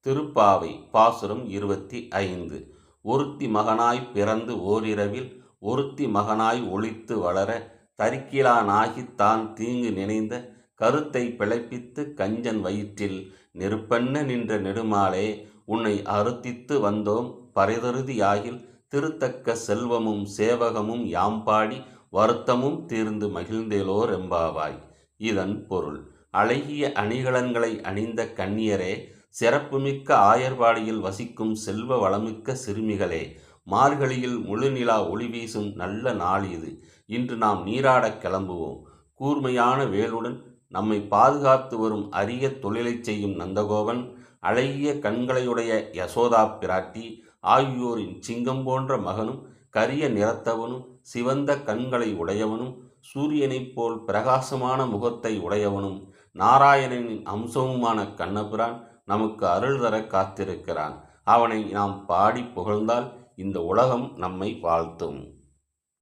திருப்பாவை பாசுரம் 25. ஒருத்தி மகனாய் பிறந்து ஓரிரவில் ஒருத்தி மகனாய் ஒளித்து வளர தரிக்கிலானாகித் தான் தீங்கு நினைந்த கருத்தை பிழைப்பித்து கஞ்சன் வயிற்றில் நெருப்பென்ன நின்ற நெடுமாலே உன்னை அறுத்தித்து வந்தோம் பரிதருதியாகில் திருத்தக்க செல்வமும் சேவகமும் யாம்பாடி வருத்தமும் தீர்ந்து மகிழ்ந்தேலோர் எம்பாவாய். இதன் பொருள்: அழகிய அணிகலன்களை அணிந்த கன்னியரே, சிறப்புமிக்க ஆயர்பாடியில் வசிக்கும் செல்வ வளமிக்க சிறுமிகளே, மார்கழியில் முழுநிலா ஒளி வீசும் நல்ல நாள் இது. இன்று நாம் நீராடக் கிளம்புவோம். கூர்மையான வேலுடன் நம்மை பாதுகாத்து வரும் அரிய தொழிலைச் செய்யும் நந்தகோபன், அழகிய கண்களையுடைய யசோதா பிராட்டி ஆகியோரின் சிங்கம் போன்ற மகனும், கரிய நிறத்தவனும், சிவந்த கண்களை உடையவனும், சூரியனைப் போல் பிரகாசமான முகத்தை உடையவனும், நாராயணனின் அம்சமுமான கண்ணபிரான் நமக்கு அருள் தர காத்திருக்கிறான். அவனை நாம் பாடி புகழ்ந்தால் இந்த உலகம் நம்மை வாழ்த்தும்.